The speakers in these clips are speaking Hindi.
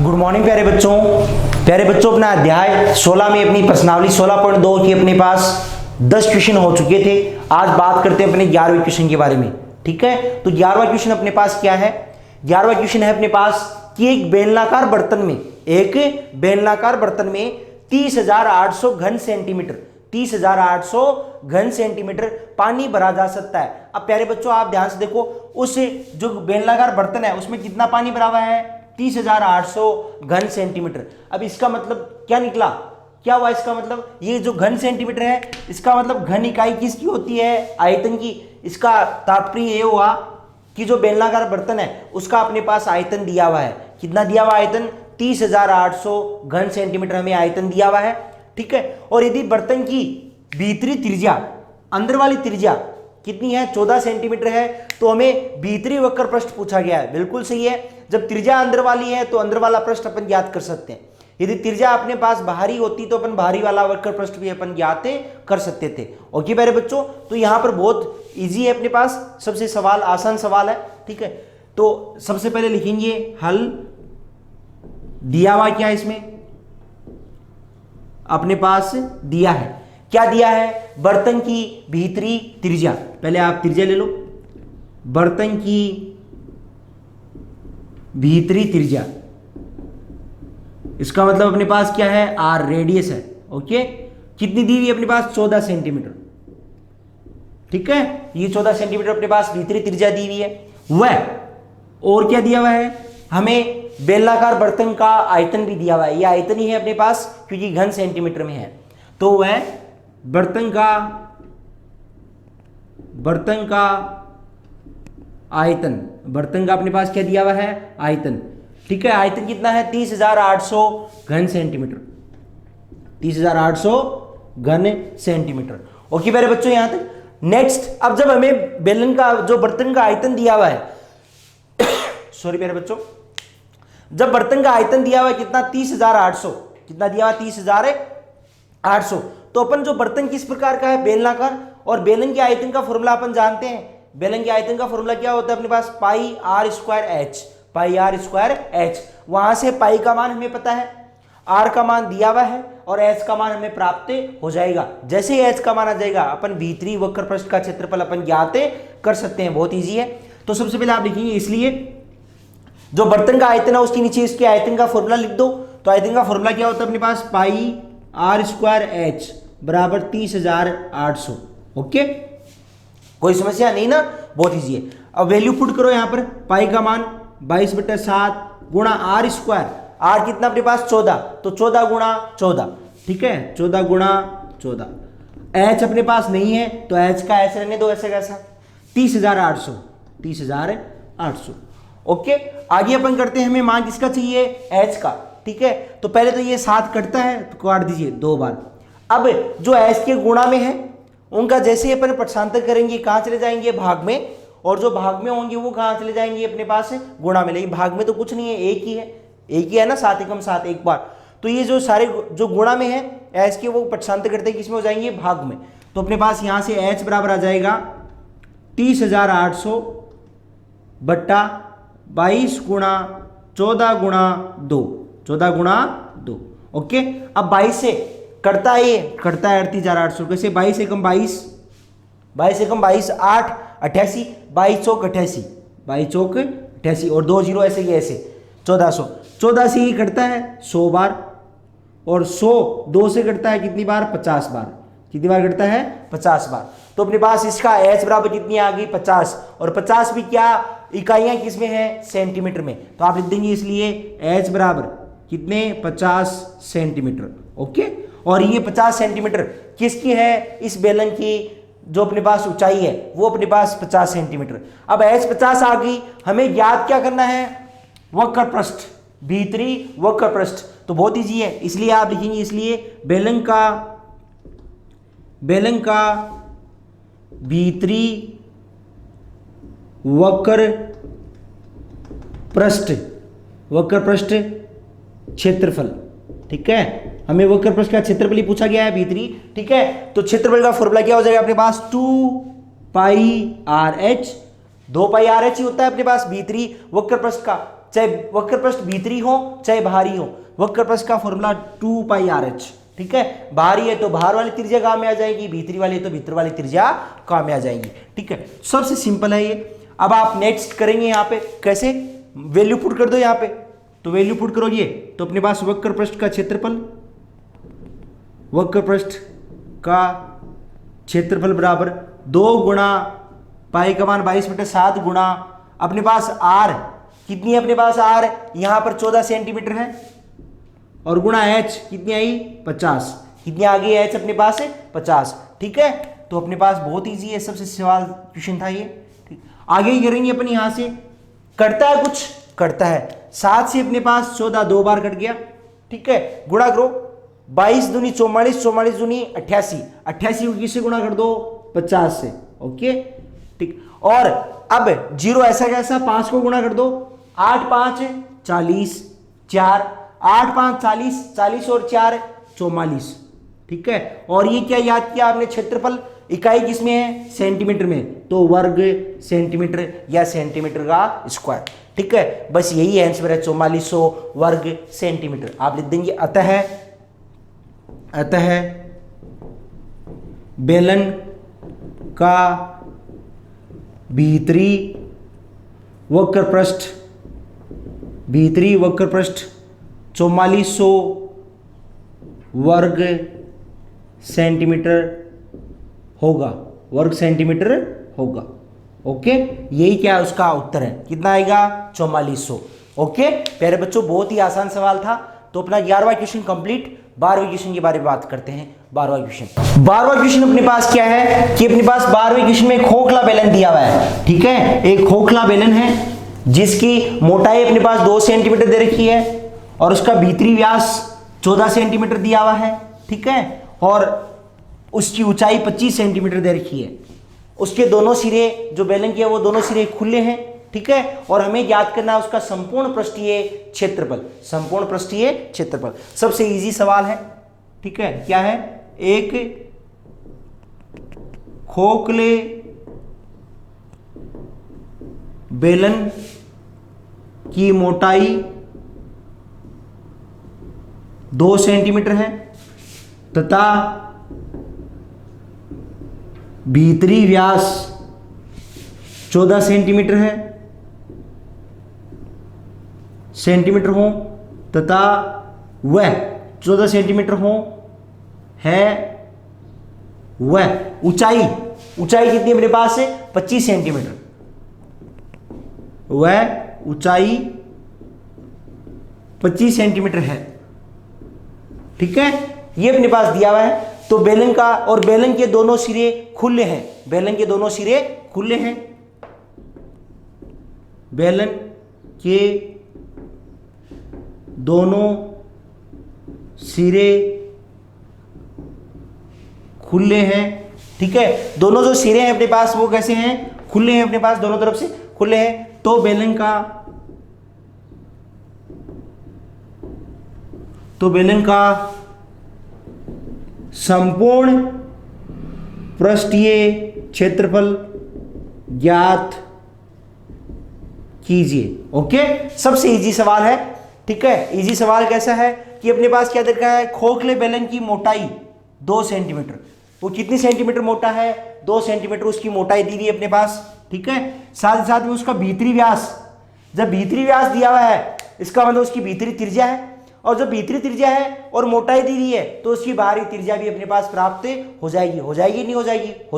गुड मॉर्निंग प्यारे बच्चों अपना अध्याय 16 में अपनी प्रश्नावली 16.2 की अपने पास 10 क्वेश्चन हो चुके थे। आज बात करते हैं अपने 11वें क्वेश्चन के बारे में। ठीक है, तो 11वां क्वेश्चन अपने पास क्या है? 11वां क्वेश्चन है अपने पास कि एक बेलनाकार बर्तन में 30,800 घन सेंटीमीटर 30,800 घन सेंटीमीटर पानी भरा जा सकता है। अब प्यारे बच्चों आप ध्यान से देखो, उस जो बेलनाकार बर्तन है उसमें कितना पानी भरा हुआ है? 30,800 घन सेंटीमीटर। अब इसका मतलब क्या निकला? क्या हुआ इसका मतलब? ये जो घन सेंटीमीटर है इसका मतलब घन इकाई किसकी होती है? आयतन की। इसका तात्पर्य ये हुआ कि जो बेलनाकार बर्तन है उसका अपने पास आयतन दिया हुआ है। कितना दिया हुआ आयतन? 30,800 घन सेंटीमीटर हमें आयतन दिया हुआ है। ठीक है, और यदि बर्तन की भीतरी त्रिज्या, अंदर वाली त्रिज्या कितनी है? 14 सेंटीमीटर है, तो हमें भीतरी वक्र पृष्ठ पूछा गया है। बिल्कुल सही है, जब त्रिज्या अंदर वाली है तो अंदर वाला पृष्ठ अपन ज्ञात कर सकते हैं। यदि त्रिज्या अपने पास बाहरी होती तो अपन बाहरी वाला वक्र पृष्ठ भी अपन ज्ञात कर सकते थे। ओके प्यारे बच्चों, तो यहां पर बहुत इजी है अपने पास, सबसे सवाल आसान सवाल है। ठीक है, तो सबसे पहले लिखेंगे हल। दिया हुआ क्या है इसमें? अपने पास दिया है, क्या दिया है? बर्तन की भीतरी त्रिज्या। पहले आप त्रिज्या ले लो, बर्तन की भीतरी त्रिज्या, इसका मतलब अपने पास क्या है? आर, रेडियस है। ओके, कितनी दी हुई है अपने पास? 14 सेंटीमीटर। ठीक है, ये 14 सेंटीमीटर अपने पास भीतरी त्रिज्या दी हुई है। वह और क्या दिया हुआ है? हमें बेलनाकार बर्तन का आयतन भी दिया हुआ है। ये आयतन ही है अपने पास क्योंकि घन सेंटीमीटर में है। तो वह बर्तन का आयतन, बर्तन का अपने पास क्या दिया हुआ है? आयतन। ठीक है, आयतन कितना है? 30,800 घन सेंटीमीटर। 30,800 घन सेंटीमीटर। ओके मेरे बच्चों, यहां तक। नेक्स्ट, अब जब हमें बेलन का जो बर्तन का आयतन दिया हुआ है सॉरी मेरे बच्चों, जब बर्तन का आयतन दिया हुआ है कितना? 30,800। कितना दिया हुआ? 30,800। तो अपन जो बर्तन किस प्रकार का है? बेलनाकार। और बेलन के आयतन का फॉर्मूला अपन जानते हैं। बेलन के आयतन का फॉर्मूला क्या होता है अपने पास? Pi r square h. Pi r square h. वहां से पाई का मान हमें पता है, आर का मान दिया हुआ है और एच का मान हमें प्राप्त हो जाएगा। जैसे ही एच का मान आ जाएगा अपन भीतरी वक्र पृष्ठ का क्षेत्रफल अपन ज्ञात कर सकते हैं। बहुत ईजी है। तो सबसे पहले आप लिखेंगे, इसलिए जो बर्तन का आयतन है उसके नीचे इसके आयतन का फॉर्मूला लिख दो। तो आयतन का फॉर्मूला क्या होता है अपने पास? पाई आर स्क्वायर एच बराबर 30,800। ओके, कोई समस्या नहीं ना? बहुत ईजी है। अब वैल्यू पुट करो यहां पर। पाई का मान 22/7 गुणा आर स्क्वायर। आर कितना अपने पास? 14, तो 14 गुणा 14। ठीक है, 14 गुणा 14। एच अपने पास नहीं है तो एच का ऐसे रहने दो, ऐसे कैसा? 30,800। 30,800। ओके, आगे अपन करते हैं, हमें मान किसका चाहिए? एच का। ठीक है, तो पहले तो ये 7 कटता है तो काट दीजिए 2 बार। अब जो एच के गुणा में है उनका जैसे ही अपन पक्षांतर करेंगे कहां चले जाएंगे? भाग में। और जो भाग में होंगे वो कहां चले जाएंगे? अपने पास गुणा में। लेकिन भाग में तो कुछ नहीं है, एक ही है ना, 7 एकम 7 एक बार। तो ये जो सारे जो गुणा में है एच के, वो पक्षांतर करते हैं किसमें हो जाएंगे? भाग में। तो अपने पास यहां से एच बराबर आ जाएगा 30,800 बट्टा 22 गुणा 14 गुणा 2। 14 गुणा 2। ओके, अब 22 से करता है, ये करता है 38,800। कैसे? 22 एकम 22, 22 एकम 22 8, 88, 22 चौक 88, 22 चौक 88 और 2 जीरो ऐसे ही ऐसे 1400। 14 से ही कटता है 100 बार, और 100 2 से कटता है कितनी बार? 50 बार। कितनी बार कटता है? 50 बार। तो अपने पास इसका एच बराबर कितनी आ गई? 50। और 50 भी क्या इकाइयां किसमें है? सेंटीमीटर में। तो आप लिख देंगे इसलिए एच बराबर कितने? 50 सेंटीमीटर। ओके, और ये 50 सेंटीमीटर किसकी है? इस बेलन की जो अपने पास ऊंचाई है वो अपने पास 50 सेंटीमीटर। अब एच 50 आ गई, हमें ज्ञात क्या करना है? वक्र पृष्ठ, भीतरी वक्र पृष्ठ। तो बहुत ईजी है, इसलिए आप लिखेंगे, इसलिए बेलन का भीतरी वक्र पृष्ठ क्षेत्रफल। ठीक है, हमें वक्र पृष्ठ का क्षेत्रफल ही पूछा गया है, भीतरी। ठीक है, तो क्षेत्रफल का फॉर्मूला क्या हो जाएगा अपने पास? 2 pi R H. 2 pi R H ही होता है अपने पास भीतरी वक्र पृष्ठ का चाहे वक्र पृष्ठ भीतरी हो चाहे बाहरी हो, वक्र पृष्ठ का फॉर्मूला 2 पाई RH। ठीक है, बाहरी है तो बाहर वाली त्रिज्या काम में आ जाएगी, भीतरी वाली है तो भीतर वाली त्रिज्या काम में आ जाएगी। ठीक है, सबसे सिंपल है ये। अब आप नेक्स्ट करेंगे यहाँ पे कैसे, वैल्यू पुट कर दो यहाँ पे, तो वैल्यू पुट करोगे तो अपने पास वक्र पृष्ठ का क्षेत्रफल, वक्र पृष्ठ का क्षेत्रफल बराबर 2 गुणा पाई का मान 22/7 गुणा अपने पास R कितनी है, अपने पास R यहां पर 14 सेंटीमीटर है, और गुणा H कितनी आई 50, कितनी आ गई H अपने पास है 50। ठीक है, तो अपने पास बहुत इजी है, सबसे सवाल क्वेश्चन था ये। ठीक, आगे ही करेंगे अपन, यहां से कटता है कुछ, कटता है 7 से अपने पास 14 2 बार कट गया। ठीक है, गुणा करो 22 दूनी 44, 44 दूनी 88, 88 को किससे गुणा कर दो 50 से। ओके, ठीक, और अब जीरो ऐसा कैसा 5 को गुणा कर दो, 8 5 40, 4 8 5 40, 40 और 4 44। ठीक है, और ये क्या याद किया आपने, क्षेत्रफल इकाई किसमें है सेंटीमीटर में, तो वर्ग सेंटीमीटर या सेंटीमीटर का स्क्वायर। ठीक है, बस यही आंसर है 4400 वर्ग सेंटीमीटर। आप लिख देंगे अतः बेलन का भीतरी वक्र पृष्ठ 4400 वर्ग सेंटीमीटर होगा, ओके, यही क्या उसका उत्तर है, कितना आएगा 4400। ओके प्यारे बच्चों, बहुत ही आसान सवाल था। तो अपना 11वां क्वेश्चन कंप्लीट। 12वें क्वेश्चन के बारे में बात करते हैं। 12वां क्वेश्चन अपने पास क्या है कि अपने पास 12वें क्वेश्चन में खोखला बेलन दिया हुआ है। ठीक है, एक खोखला बेलन है जिसकी मोटाई अपने पास 2 सेंटीमीटर दे रखी है और उसका भीतरी व्यास 14 सेंटीमीटर दिया हुआ है। ठीक है, और उसकी ऊंचाई 25 सेंटीमीटर दे रखी है। उसके दोनों सिरे जो बेलन के वो दोनों सिरे खुले हैं। ठीक है, और हमें याद करना है उसका संपूर्ण पृष्ठीय क्षेत्रफल। सबसे इजी सवाल है। ठीक है, क्या है, एक खोखले बेलन की मोटाई 2 सेंटीमीटर है तथा भीतरी व्यास 14 सेंटीमीटर हो तथा वह 14 सेंटीमीटर हो है, वह ऊंचाई कितनी अपने पास है 25 सेंटीमीटर, वह ऊंचाई 25 सेंटीमीटर है। ठीक है, ये अपने पास दिया हुआ है। तो बेलन का और बेलन के दोनों सिरे खुले हैं, बेलन के दोनों सिरे खुले हैं, बेलन के दोनों सिरे खुले हैं। ठीक है, दोनों जो सिरे हैं अपने पास वो कैसे हैं, खुले हैं, अपने पास दोनों तरफ से खुले हैं। तो बेलन का संपूर्ण पृष्ठीय क्षेत्रफल ज्ञात कीजिए। ओके, सबसे इजी सवाल है। ठीक है, इजी सवाल कैसा है कि अपने पास क्या देखा है, खोखले बेलन की मोटाई 2 सेंटीमीटर, वो कितनी सेंटीमीटर मोटा है 2 सेंटीमीटर उसकी मोटाई दी हुई है अपने पास। ठीक है, साथ ही साथ में उसका भीतरी व्यास, जब भीतरी व्यास दिया हुआ है इसका मतलब उसकी भीतरी त्रिज्या है, और जब भीतरी त्रिज्या है और मोटाई दी हुई है तो उसकी बाहरी त्रिज्या भी अपने पास प्राप्त हो जाएगी नहीं हो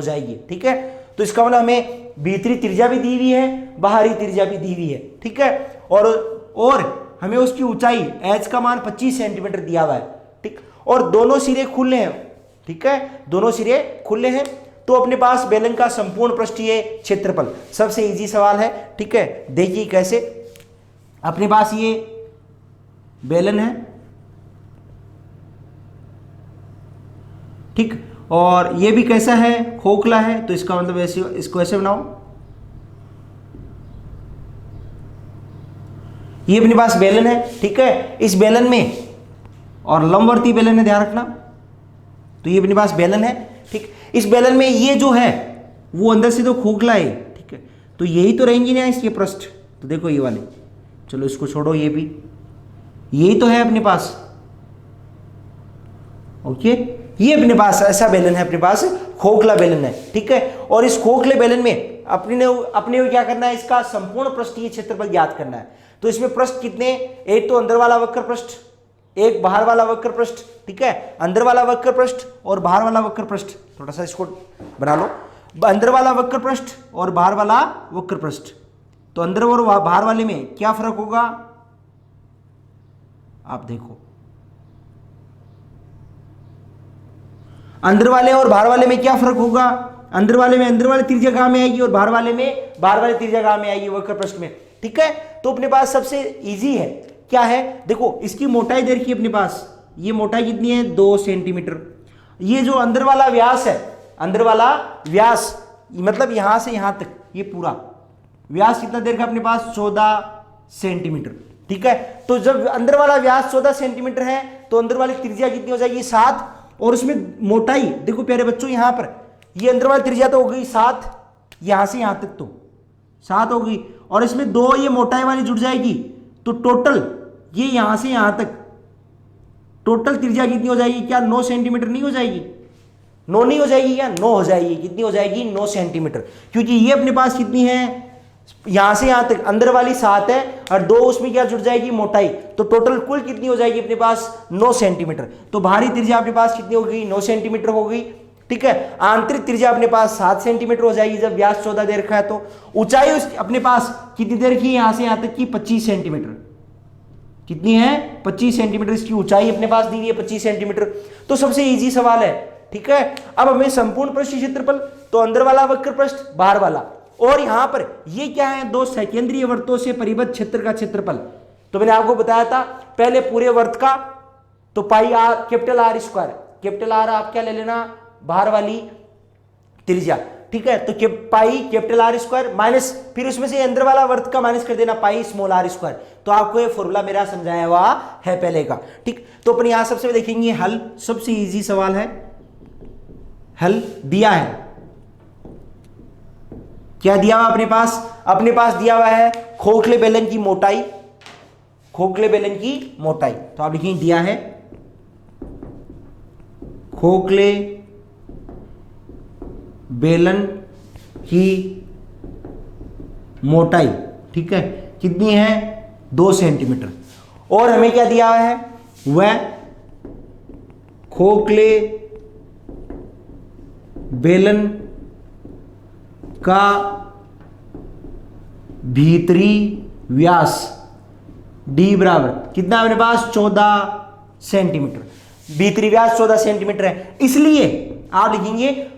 जाएगी। ठीक है, तो इसका मतलब हमें भीतरी त्रिज्या भी दी हुई है, बाहरी त्रिज्या भी दी हुई है। ठीक है, और हमें उसकी ऊंचाई h का मान 25 सेंटीमीटर दिया हुआ है। ठीक, और दोनों सिरे खुले हैं। ठीक है, दोनों सिरे खुले हैं। तो अपने पास बेलन का संपूर्ण पृष्ठीय क्षेत्रफल, सबसे इजी सवाल है। ठीक है, देखिए कैसे, अपने पास ये बेलन है। ठीक, और ये भी कैसा है, खोखला है, तो इसका मतलब ऐसे, इसको ऐसे बनाओ, ये अपने पास बेलन है। ठीक है, इस बेलन में, और लंबवर्ती बेलन है, ध्यान रखना, तो ये अपने पास बेलन है। ठीक, इस बेलन में ये जो है वो अंदर से तो खोखला है। ठीक है, तो यही तो रहेंगी ना इसके पृष्ठ, तो देखो ये वाले, चलो इसको छोड़ो, ये भी यही तो है अपने पास। ओके, ये अपने पास ऐसा बेलन है, अपने पास खोखला बेलन है, ठीक है। और इस खोखले बेलन में अपने को क्या करना है, इसका संपूर्ण पृष्ठीय क्षेत्रफल ज्ञात करना है। तो इसमें पृष्ठ कितने, एक तो अंदर वाला वक्र पृष्ठ, एक बाहर वाला वक्र पृष्ठ, ठीक है। अंदर वाला वक्र पृष्ठ और बाहर वाला वक्र पृष्ठ, थोड़ा सा इसको बना लो, अंदर वाला वक्र पृष्ठ और बाहर वाला वक्र पृष्ठ। तो अंदर और बाहर वाले में क्या फर्क होगा, आप देखो, अंदर वाले और बाहर वाले में क्या फर्क होगा, अंदर वाले में अंदर वाली त्रिज्या कहां में आएगी और बाहर वाले में बाहर वाली त्रिज्या कहां में आएगी, वक्र पृष्ठ में, ठीक है। तो अपने पास सबसे इजी है, क्या है, देखो इसकी मोटाई देखिए अपने पास, ये मोटाई कितनी है 2 सेंटीमीटर। ये जो अंदर वाला व्यास है, अंदर वाला व्यास मतलब यहां से यहां तक ये पूरा व्यास कितना देर का अपने पास 14 सेंटीमीटर, ठीक है। तो जब अंदर वाला व्यास 14 सेंटीमीटर है तो अंदर वाली त्रिज्या कितनी हो जाएगी 7, और उसमें मोटाई देखो प्यारे बच्चों, यहां पर ये अंदर वाली त्रिज्या तो हो गई 7, यहां से यहां तक तो 7 हो गई, और इसमें 2 ये मोटाई वाली जुड़ जाएगी, तो टोटल ये यहां से यहां तक टोटल त्रिज्या कितनी हो जाएगी, क्या 9 सेंटीमीटर नहीं हो जाएगी, 9 नहीं हो जाएगी क्या, 9 हो जाएगी। कितनी हो जाएगी 9 सेंटीमीटर, क्योंकि ये अपने पास कितनी है, यहां से यहां तक अंदर वाली 7 है और 2 उसमें क्या जुड़ जाएगी मोटाई, तो टोटल कुल कितनी हो जाएगी अपने पास 9 सेंटीमीटर। तो बाहरी त्रिज्या अपने पास कितनी हो गई 9 सेंटीमीटर हो गई, ठीक है। आंतरिक त्रिज्या अपने पास 7 सेंटीमीटर हो जाएगी जब व्यास 14 दे रखा है। तो ऊंचाई अपने पास कितनी देर की, यहां से यहां तक की 25 सेंटीमीटर, कितनी है 25 सेंटीमीटर इसकी ऊंचाई अपने पास दी हुई है 25 सेंटीमीटर। तो सबसे इजी सवाल है, ठीक है। अब हमें संपूर्ण पृष्ठीय क्षेत्रफल, तो अंदर वाला वक्र पृष्ठ बाहर वाला, और यहां पर ये क्या है 2 सकेंद्रीय वृत्तों से परिबद्ध क्षेत्र का क्षेत्रफल। तो मैंने आपको बताया था पहले पूरे वर्त का, तो pi r capital r square, capital r आप क्या ले लेना बाहर वाली त्रिज्या, ठीक है। तो पाई कैपिटल आर स्क्वायर माइनस, फिर उसमें से अंदर वाला वर्त का माइनस कर देना पाई स्मॉल आर स्क्वायर। तो आपको ये फॉर्मूला मेरा समझाया हुआ है पहले का, ठीक। तो अपन यहां सबसे देखेंगे हल, सबसे इजी सवाल है, हल दिया है, क्या दिया हुआ अपने पास दिया हुआ है खोखले बेलन की मोटाई, खोखले बेलन की मोटाई। तो आप लिखेंगे दिया है खोखले बेलन की मोटाई, ठीक है, कितनी है 2 सेंटीमीटर। और हमें क्या दिया हुआ है, वह खोखले बेलन का भीतरी व्यास d बराबर कितना अपने पास 14 सेंटीमीटर, भीतरी व्यास 14 सेंटीमीटर है। इसलिए आप लिखेंगे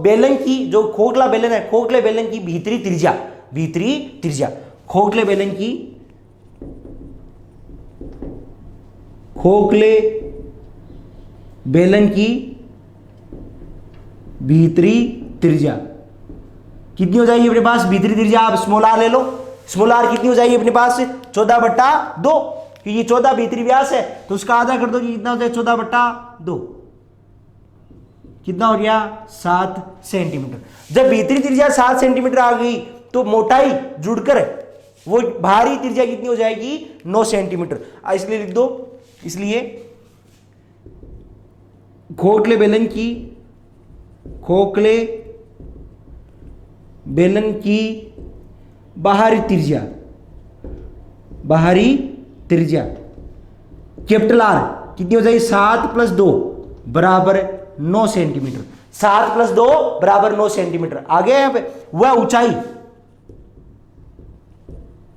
बेलन की, जो खोखला बेलन है, खोखले बेलन की भीतरी त्रिज्या, भीतरी त्रिज्या, खोखले बेलन की, खोखले बेलन की भीतरी त्रिज्या कितनी हो जाएगी अपने पास, भीतरी त्रिज्या आप स्मॉल आर ले लो, स्मॉल आर कितनी हो जाएगी अपने पास 14/2, क्योंकि 14 भीतरी व्यास है तो उसका आधा कर दो कि कितना हो जाए 14/2, कितना हो गया 7 सेंटीमीटर। जब भीतरी त्रिज्या 7 सेंटीमीटर आ गई तो मोटाई जुड़कर वो बाहरी त्रिज्या कितनी हो जाएगी 9 सेंटीमीटर। इसलिए लिख दो, इसलिए खोखले बेलन की, खोखले बेलन की बाहरी त्रिज्या, बाहरी त्रिज्या कैपिटल आर कितनी हो जाएगी 7 + 2 बराबर 9 सेंटीमीटर, 7 + 2 बराबर 9 सेंटीमीटर। आगे यहां पे वह ऊंचाई,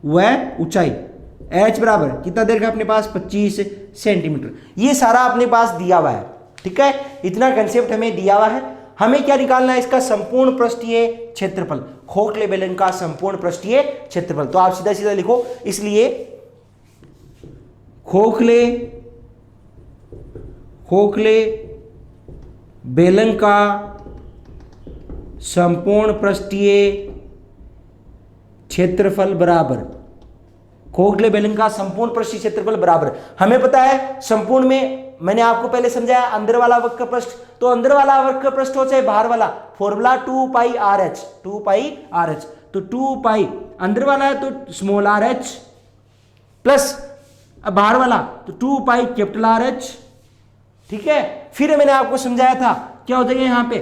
वह ऊंचाई h बराबर कितना देर का अपने पास 25 सेंटीमीटर। ये सारा अपने पास दिया हुआ है, ठीक है। इतना कंसेप्ट हमें दिया हुआ है। हमें क्या निकालना है, इसका संपूर्ण पृष्ठीय क्षेत्रफल, खोखले बेलन का संपूर्ण पृष्ठीय क्षेत्रफल। तो आप सीधा सीधा लिखो, इसलिए खोखले बेलन का संपूर्ण पृष्ठीय क्षेत्रफल बराबर, खोखले बेलन का संपूर्ण पृष्ठीय क्षेत्रफल बराबर, हमें पता है संपूर्ण में मैंने आपको पहले समझाया अंदर वाला वक्र पृष्ठ, तो अंदर वाला वक्र पृष्ठ हो चाहे बाहर वाला, फॉर्मूला 2πRh, 2πRh। तो 2π अंदर वाला है तो स्मॉल आर एच प्लस अब बाहर वाला तो 2 पाई कैपिटल आर एच, ठीक है। फिर मैंने आपको समझाया था क्या हो जाएगा यहां पे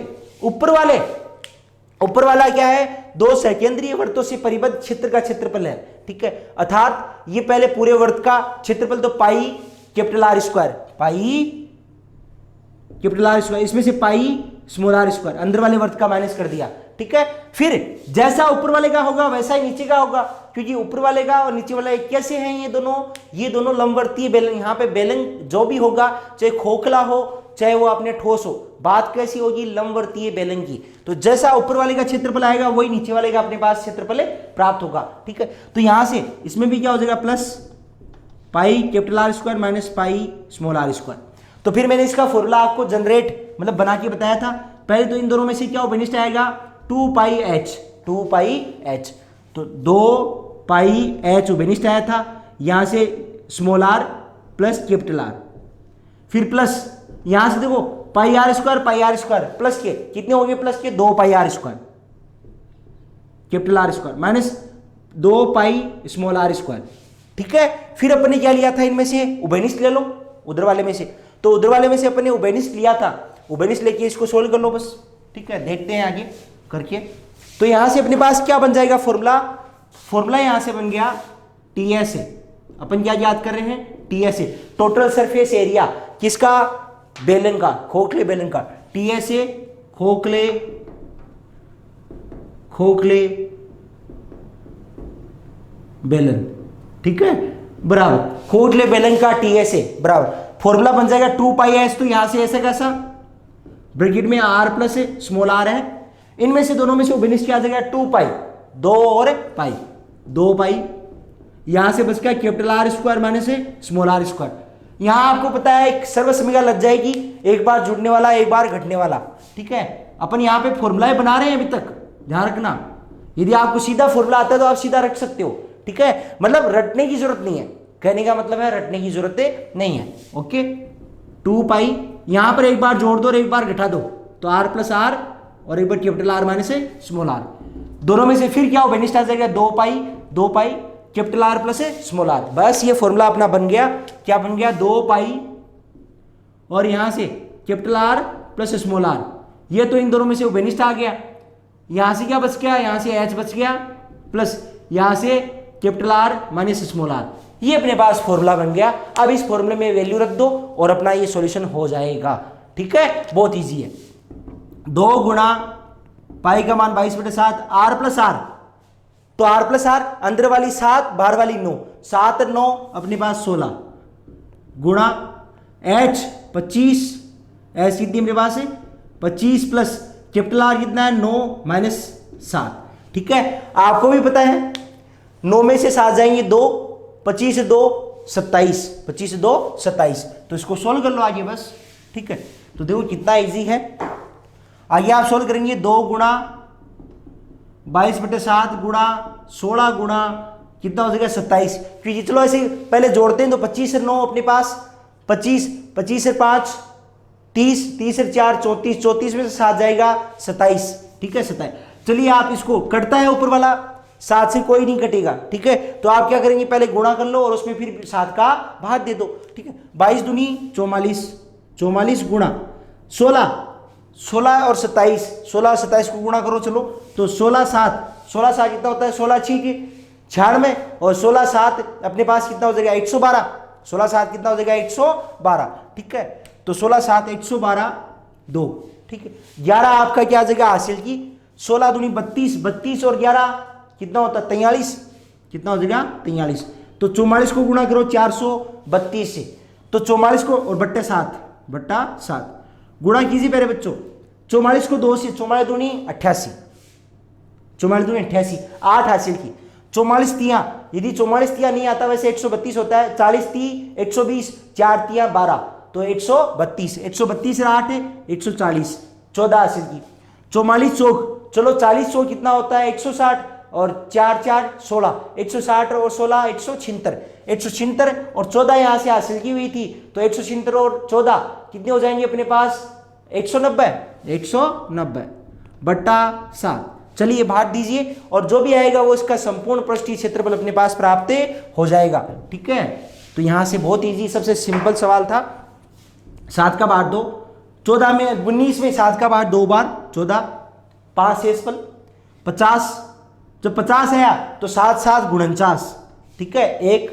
ऊपर वाला क्या है, दो सेकेंद्रीय वृत्तों से परिबद्ध क्षेत्र का क्षेत्रफल है, ठीक है। अर्थात ये पहले पूरे वृत्त का क्षेत्रफल तो पाई कैपिटल आर स्क्वायर, पाई कैपिटल आर स्क्वायर, इसमें से पाई स्मॉल आर स्क्वायर, अंदर वाले वृत्त का माइनस कर दिया, ठीक है। फिर जैसा ऊपर वाले का होगा वैसा ही नीचे का होगा, क्योंकि ऊपर वाले का और नीचे वाला कैसे हैं ये दोनों लंबवर्तीय बेलन। यहाँ पे बेलन जो भी होगा, चाहे खोखला हो चाहे वो अपने ठोस हो, बात कैसी होगी, लंबवर्तीय बेलन की। तो जैसा ऊपर वाले का क्षेत्रफल आएगा वही नीचे वाले का अपने पास क्षेत्रफल प्राप्त होगा, ठीक है। तो यहां से इसमें भी क्या हो जाएगा, plus pi capital r square minus pi small r square. तो फिर मैंने इसका फॉर्मूला आपको जनरेट मतलब बना के बताया था। पहले तो इन दोनों में से क्या ओबेनिस्ट आएगा, 2 पाई एच, तो 2 पाई एच ओबेनिस्ट आया था। यहां से small r plus capital r, फिर प्लस यहां से देखो पाई आर स्क्वायर प्लस के कितने हो गए, प्लस के 2 pi r square capital r square minus 2 pi small r square, ठीक है। फिर अपने क्या लिया था, इनमें से उभयनिष्ठ ले लो उधर वाले में से, तो उधर वाले में से अपने उभयनिष्ठ लिया था, उभयनिष्ठ लेके इसको सोल्व कर लो बस, ठीक है। देखते हैं आगे करके। तो यहां से अपने पास क्या बन जाएगा फॉर्मूला यहां से बन गया टीएस ए। अपन क्या याद कर रहे हैं, टीएस ए, टोटल सरफेस एरिया किसका, बेलन का, खोखले बेलन का। टीएस ए खोखले बेलन, ठीक है, बराबर खोखले बेलन का टीएस ए बराबर फॉर्मूला बन जाएगा 2 पाई एस। तो यहां से ऐसा कैसा, ब्रैकेट में आर प्लस स्मॉल आर है, इनमें से दोनों में से ओबेनिस्ट क्या आ जाएगा, 2 पाई, 2 और पाई, 2 पाई, यहां से बच गया capital r square minus small r square. यहां आपको पता है एक सर्वसमीका लग जाएगी, एक बार जुड़ने वाला एक बार घटने वाला, ठीक है। अपन यहां पे फॉर्मूला बना रहे हैं अभी तक, ध्यान रखना। यदि आपको सीधा फॉर्मूला आता है तो आप सीधा रख सकते हो, ठीक है। मतलब रटने की जरूरत नहीं है, कहने का मतलब है रटने की जरूरत नहीं है, ओके। 2 पाई यहां पर एक बार जोड़ दो और एक बार घटा दो, तो आर प्लस आर और एक बार capital r minus small r, दोनों में से फिर क्या ओबेनिस्ट आ जाएगा, 2 pi capital r plus small r. बस ये फॉर्मूला अपना बन गया, क्या बन गया, 2 पाई और यहां से capital r plus small r, ये तो इन दोनों में से ओबेनिस्ट आ गया। यहां से क्या बच गया, यहां से एच बच गया प्लस यहां से capital r minus small r, ये अपने पास फॉर्मूला बन गया। अब इस फॉर्मूले में वैल्यू रख दो और अपना ये सॉल्यूशन हो जाएगा, ठीक है, बहुत इजी है। 2 गुणा पाई का मान 22/7 आर प्लस आर, तो आर प्लस आर अंदर वाली 7 बाहर वाली 9, 7 और 9 अपने पास 16 गुणा एच 25, एच कितनी अपने पास है 25 प्लस कैपिटल आर कितना है 9 माइनस 7, ठीक है। आपको भी पता है 9 में से 7 जाएंगे 2, 25 से 2 27, 25 से 2 27, तो इसको सोल्व कर लो आगे बस, ठीक है। तो देखो कितना इजी है, आगे आप सोल्व करेंगे 2 गुणा 22/7 गुणा 16 गुणा कितना हो जाएगा 27, क्योंकि चलो ऐसे पहले जोड़ते हैं तो 25 से 9 अपने पास 25, 25 से 5 30, 30 से 4 34, 34 में से 7 जाएगा 27, ठीक है 27। चलिए आप इसको कटता है ऊपर वाला 7 से कोई नहीं कटेगा, ठीक है। तो आप क्या करेंगे, पहले गुणा कर लो और उसमें फिर 7 का भाग दे दो, ठीक है। 22 दूनी 44, 44 गुणा 16, 16 और 27, 16 और 27 को गुणा करो चलो, तो 16 7 कितना होता है, 16 6 की 96 और 16 7 अपने पास कितना हो जाएगा 112, 16 7 कितना हो जाएगा 112, ठीक है। तो 16 7 112 2, ठीक है। 11 आपका क्या आ जाएगा हासिल की, 16 दूनी 32, 32 और 11 कितना होता है 43, कितना हो जाएगा 43। तो 44 को गुणा करो 432 से, तो 44 को और बट्टा 7 गुणा कीजिए मेरे बच्चों, 44 को 2 से, 44 दूनी 88, 44 दूनी 88, 8 हासिल की। 44 तियां, यदि 44 तियां नहीं आता वैसे 132 होता है, 40 ती 120, 4 तियां 12, तो 132, 132 से 8 है 140, 14 हासिल की। 44 चौक, चलो 40 चौक कितना होता है 160 और 4 4 16, 160 और 16 176, 176 और 14 यहां से हासिल की हुई थी, तो 176 और 14 कितने हो जाएंगे अपने पास 190 बट्टा 7, चलिए भाग दीजिए और जो भी आएगा वो इसका संपूर्ण पृष्ठीय क्षेत्रफल अपने पास प्राप्त हो जाएगा। ठीक है, तो यहां से बहुत इजी, सबसे सिंपल सवाल था। 7 का भाग 2, 14 में 19 में 7 का भाग 2 बार 14, 5 शेषफल 50, जब 50 आया तो 7 7 49, ठीक है, 1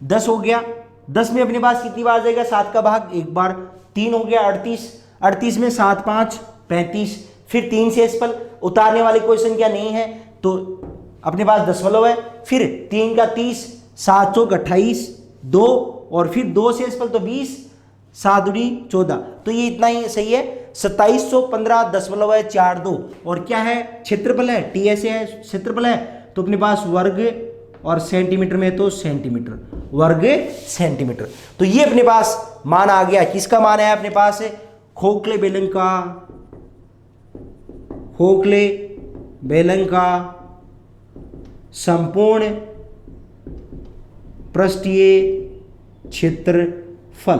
10 हो गया। 10 में अपने पास कितनी बार जाएगा 7 का भाग 1 बार, 3 हो गया 38, 38 में 7 5 35, फिर 3 शेषफल, उतारने वाली कोई संख्या नहीं है तो अपने पास दशमलव है, फिर 3 का 30, 7 चौक 28, 2 और फिर 2 शेषफल तो 20, 7 दूनी 14, तो ये इतना ही सही है। 2715.42 और क्या है क्षेत्रफल है, टीएस है क्षेत्रफल है, तो अपने पास वर्ग और सेंटीमीटर में तो सेंटीमीटर, वर्ग सेंटीमीटर। तो ये अपने पास मान आ गया, किसका मान है अपने पास, खोखले बेलन का, खोखले बेलन का संपूर्ण पृष्ठीय क्षेत्रफल।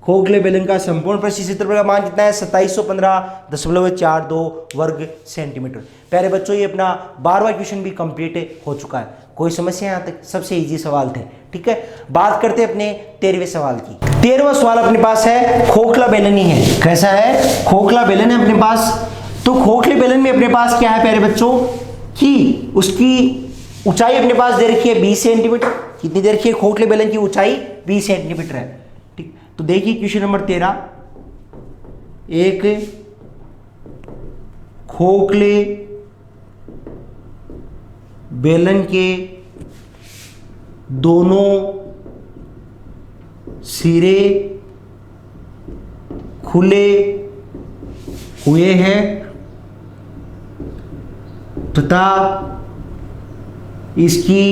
खोखले बेलन का संपूर्ण पृष्ठीय क्षेत्रफल का मान कितना है 2715.42 वर्ग सेंटीमीटर। प्यारे बच्चों, ये अपना 12वां क्वेश्चन भी कंप्लीट हो चुका है। कोई समस्या यहाँ तक, सबसे इजी सवाल थे। ठीक है, बात करते हैं अपने 13वें सवाल की। 13वां सवाल अपने पास है खोखला बेलन ही है। कैसा है, खोखला बेलन है अपने पास। तो खोखले बेलन में अपने पास क्या है प्यारे बच्चों कि उसकी ऊंचाई अपने पास दे रखी है 20 सेंटीमीटर। कितनी दे रखी है, खोखले बेलन की ऊंचाई 20 सेंटीमीटर है। ठीक, तो देखिए क्वेश्चन नंबर 13, एक खोखले बेलन के दोनों सिरे खुले हुए हैं तथा इसकी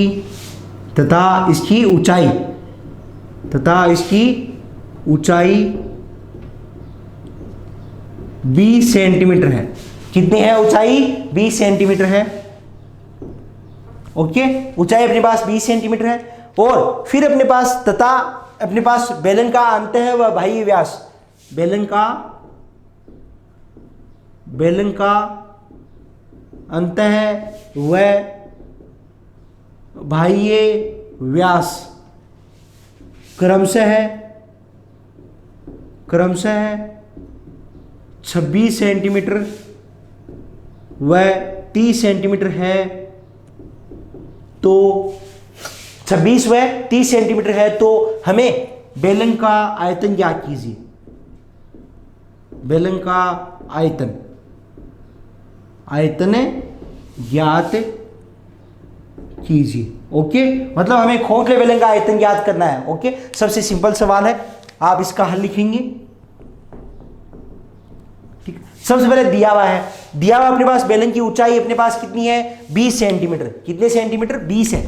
ऊंचाई 20 सेंटीमीटर है। कितनी है ऊंचाई, 20 सेंटीमीटर है। ओके, ऊंचाई अपने पास 20 सेंटीमीटर है। और फिर अपने पास बेलन का अंत है वह बाह्य व्यास, बेलन का अंत है वह बाह्य व्यास क्रमशः 26 सेंटीमीटर व 30 सेंटीमीटर है। तो 26 व 30 सेंटीमीटर है, तो हमें बेलन का आयतन ज्ञात कीजिए। बेलन का आयतन ज्ञात कीजिए। ओके, मतलब हमें खोखले बेलन का आयतन ज्ञात करना है। ओके, सबसे सिंपल सवाल है, आप इसका हल लिखेंगे। ठीक, सबसे पहले दिया हुआ अपने पास बेलन की ऊंचाई अपने पास कितनी है 20 सेंटीमीटर। कितने सेंटीमीटर, 20 है।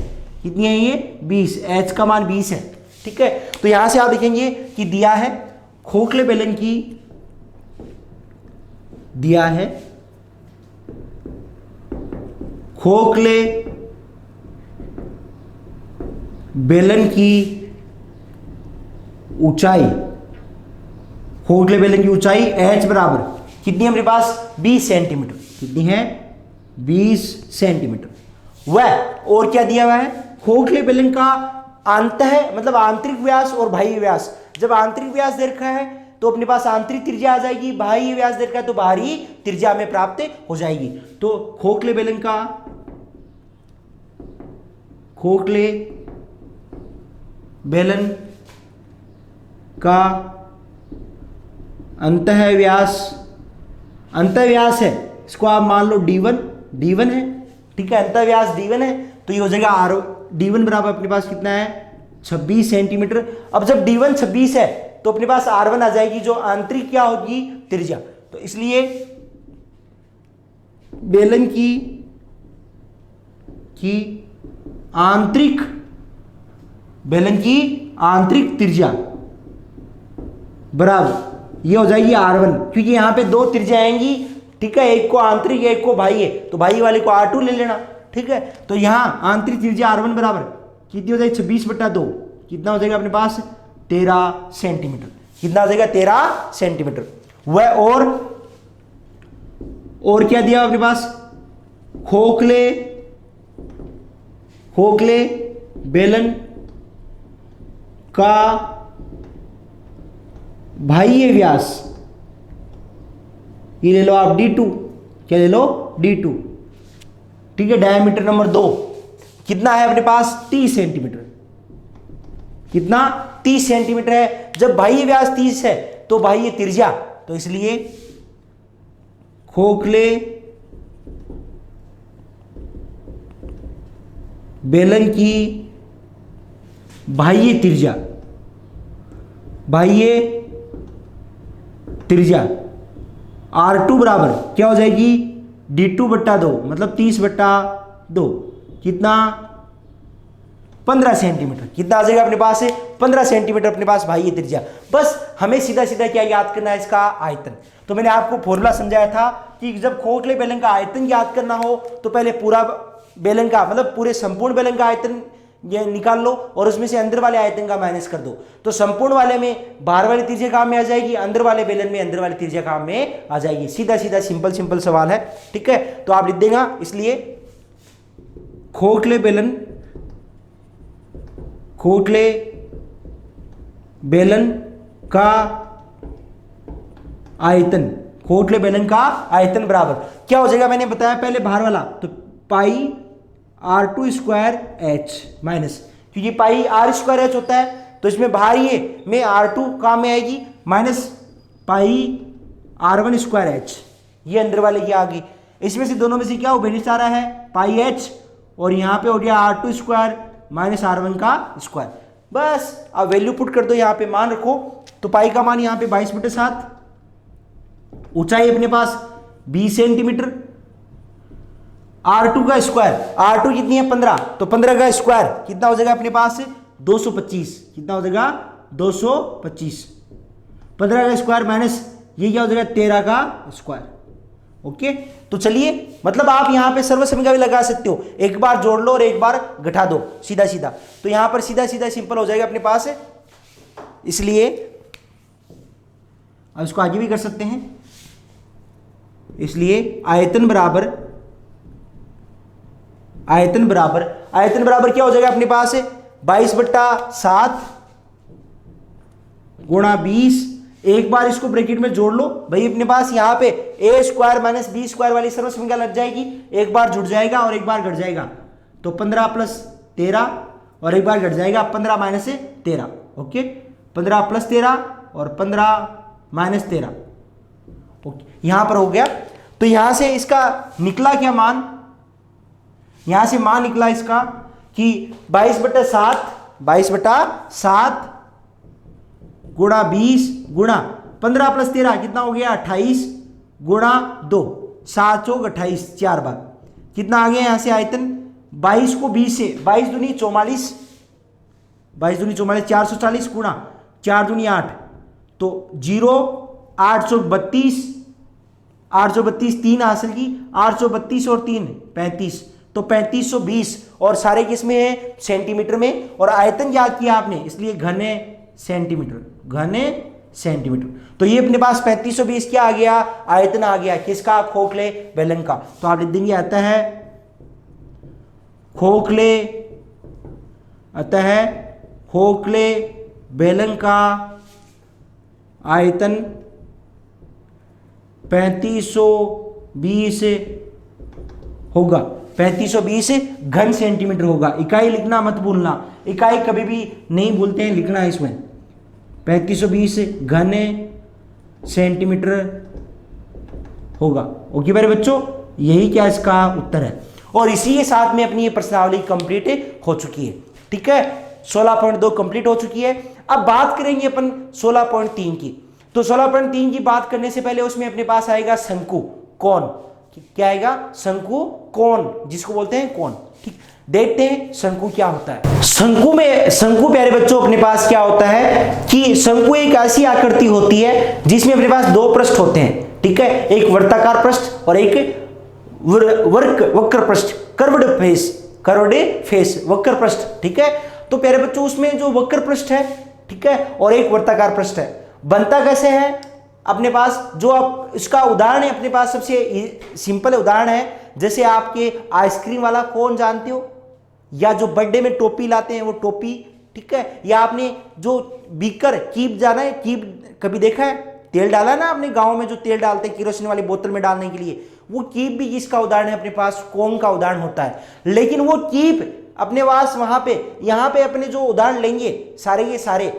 कितनी है ये 20, एच का मान 20 है। ठीक है, तो यहां से आप लिखेंगे कि दिया है खोखले बेलन की ऊंचाई एच बराबर कितनी है अपने पास 20 सेंटीमीटर। कितनी है 20 सेंटीमीटर। वह और क्या दिया हुआ है, खोखले बेलन का अंत है, मतलब आंतरिक व्यास और बाह्य व्यास। जब आंतरिक व्यास दे रखा है तो अपने पास आंतरिक त्रिज्या आ जाएगी, बाह्य व्यास दे रखा है तो बाहरी त्रिज्या में प्राप्त हो जाएगी। तो खोखले बेलन का अंतःव्यास है, इसको आप मान लो D1 है। ठीक है, अंतःव्यास D1 है, तो ये हो जाएगा D1 बराबर अपने पास कितना है 26 सेंटीमीटर। अब जब D1 26 है तो अपने पास R1 आ जाएगी, जो आंतरिक क्या होगी त्रिज्या। तो इसलिए बेलन की आंतरिक त्रिज्या बराबर ये हो जाएगी R1, क्योंकि यहां पे दो त्रिज्या आएंगी। ठीक है, एक को आंतरिक एक को बाह्य, तो बाह्य वाले को R2 ले लेना। ठीक है, तो यहां आंतरिक त्रिज्या R1 बराबर कितनी हो जाएगी 26/2, कितना हो जाएगा अपने पास 13 सेंटीमीटर। कितना हो जाएगा 13 सेंटीमीटर। वह और क्या दिया अपने पास, खोखले बेलन का बाह्य व्यास, ये ले लो आप D2, क्या ले लो D2, ठीक है। डायमीटर नंबर 2 कितना है अपने पास 30 सेंटीमीटर, कितना 30 सेंटीमीटर है। जब बाह्य व्यास 30 है तो बाह्य त्रिज्या, तो इसलिए खोखले बेलन की बाह्य त्रिज्या R2 बराबर क्या हो जाएगी D2 बट्टा 2, मतलब 30/2, कितना 15 सेंटीमीटर। कितना आ जाएगा अपने पास है 15 सेंटीमीटर अपने पास बाह्य त्रिज्या। बस हमें सीधा सीधा क्या याद करना है, इसका आयतन। तो मैंने आपको फॉर्मूला समझाया था कि जब खोखले बेलन का आयतन याद करना हो तो पहले पूरा बेलन का, मतलब पूरे संपूर्ण बेलन का आयतन ये निकाल लो और उसमें से अंदर वाले आयतन का माइनस कर दो। तो संपूर्ण वाले में बाहर वाली त्रिज्या काम में आ जाएगी, अंदर वाले बेलन में अंदर वाली त्रिज्या काम में आ जाएगी। सीधा सीधा सिंपल सवाल है, ठीक है। तो आप लिख देगा, इसलिए खोखले बेलन का आयतन, खोखले बेलन का आयतन बराबर क्या हो जाएगा, मैंने बताया पहले बाहर वाला, तो पाई R2 स्क्वायर H माइनस, क्योंकि पाई R2H होता है तो इसमें बाहर ये में R2 काम में आएगी, minus pi R1 square H, ये अंदर वाले की आ गई। इसमें से दोनों में से क्या उभयनिष्ठ आ रहा है पाई H, और यहाँ पे हो गया R2 स्क्वायर माइनस R1 का स्क्वायर। बस अब वैल्यू पुट कर दो, यहाँ पे मान रखो, तो पाई का मान यहाँ पे 22/7, ऊंचाई अपने पास 20 सेंटीमीटर, R2 का स्क्वायर, R2 कितनी है 15, तो 15 का स्क्वायर कितना हो जाएगा अपने पास 225, कितना हो जाएगा 225, 15 का स्क्वायर माइनस ये क्या हो जाएगा 13 का स्क्वायर। ओके, तो चलिए, मतलब आप यहां पे सर्वसमीका भी लगा सकते हो, एक बार जोड़ लो और एक बार घटा दो, सीधा सीधा, तो यहां पर सीधा सीधा सिंपल हो जाएगा अपने पास। इसलिए अब इसको आगे भी कर सकते हैं, इसलिए आयतन बराबर क्या हो जाएगा अपने पास 22/7 गुणा 20। एक बार इसको ब्रैकेट में जोड़ लो भाई, अपने पास यहाँ पे a square minus b square वाली सर्वसमीका लग जाएगी, एक बार जुड़ जाएगा और एक बार घट जाएगा, तो 15 + 13 और एक बार घट जाएगा 15 - 13। ओके, 15 + 13 और 15 - 13। ओके, यहां पर हो गया। तो यहां से इसका निकला क्या मान, यहां से मान निकला इसका कि 22/7 गुणा 20 गुणा 15 + 13 कितना हो गया 28 गुणा 2, 7 चौक 28, 4 बार कितना आ गया यहां से आयतन। 22 को 20 से 22 दूनी 44, 440 गुणा 4 दूनी 8, तो 0, 832, 3 हासिल की, 832 और 3 35, तो 3520, और सारे किसमें है सेंटीमीटर में, और आयतन याद किया आपने इसलिए घने सेंटीमीटर। तो ये अपने पास 3520 क्या आ गया, आयतन आ गया किसका, खोखले बेलन का। तो आप लिख देंगे अतः खोखले बेलन का आयतन 3520 होगा, 3520 घन सेंटीमीटर होगा। इकाई लिखना मत भूलना, इकाई कभी भी नहीं भूलते हैं, लिखना है इसमें 3520 घन सेंटीमीटर होगा। ओके मेरे बच्चों, यही क्या इसका उत्तर है। और इसी के साथ में अपनी ये प्रश्नावली कंप्लीट हो चुकी है, ठीक है। 16.2 कंप्लीट हो चुकी है। अब बात करेंगे अपन 16.3 की। तो 16.3 की बात करने से पहले उसमें अपने पास आएगा शंकु कोण। क्या आएगा, शंकु कोण, जिसको बोलते हैं कोण। ठीक, देखते हैं शंकु क्या होता है। शंकु प्यारे बच्चों अपने पास क्या होता है कि शंकु एक ऐसी आकृति होती है जिसमें अपने पास दो पृष्ठ होते हैं, ठीक है। एक वर्ताकार पृष्ठ और एक वक्र पृष्ठ, कर्व्ड फेस वक्र पृष्ठ, ठीक है। तो प्यारे बच्चों उसमें जो वक्र पृष्ठ है, ठीक है, और एक वर्ताकार पृष्ठ है। बनता कैसे है अपने पास, जो आप इसका उदाहरण है अपने पास, सबसे सिंपल उदाहरण है जैसे आपके आइसक्रीम वाला कोन जानते हो, या जो बर्थडे में टोपी लाते हैं वो टोपी, ठीक है, या आपने जो बीकर कीप जाना है, कीप कभी देखा है, तेल डाला है ना आपने गांव में जो तेल डालते हैं केरोसिन वाली बोतल में डालने के लिए, वो कीप भी इसका उदाहरण है, अपने पास कोन का उदाहरण होता है। लेकिन वो कीप अपने पास वहां पे, यहां पे अपने जो उदाहरण लेंगे सारे ये सारे,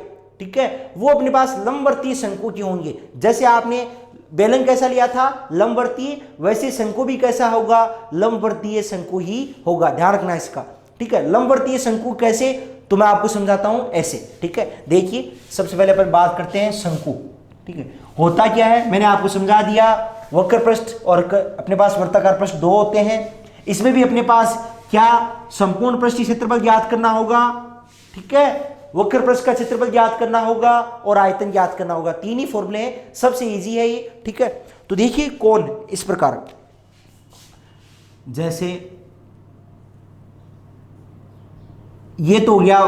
ठीक है, वो अपने पास लंबवर्तीय शंकु के होंगे। जैसे आपने बेलन कैसा लिया था, लंबवर्तीय, वैसे शंकु भी कैसा होगा, लंबवर्तीय शंकु ही होगा, ध्यान रखना इसका, ठीक है। लंबवर्तीय शंकु कैसे, तो मैं आपको समझाता हूं ऐसे, ठीक है। देखिए सबसे पहले अपन बात करते हैं शंकु, ठीक है। होता क्या है, मैंने आपको समझा दिया, वक्र पृष्ठ और अपने पास वर्ताकार पृष्ठ दो होते हैं। इसमें भी अपने पास क्या, संपूर्ण पृष्ठीय क्षेत्रफल ज्ञात करना होगा, ठीक है, वक्र पृष्ठ का क्षेत्रफल ज्ञात करना होगा और आयतन ज्ञात करना होगा। तीन ही फॉर्मूले हैं, सबसे इजी है ये, ठीक है। तो देखिए कोण इस प्रकार, जैसे ये तो हो गया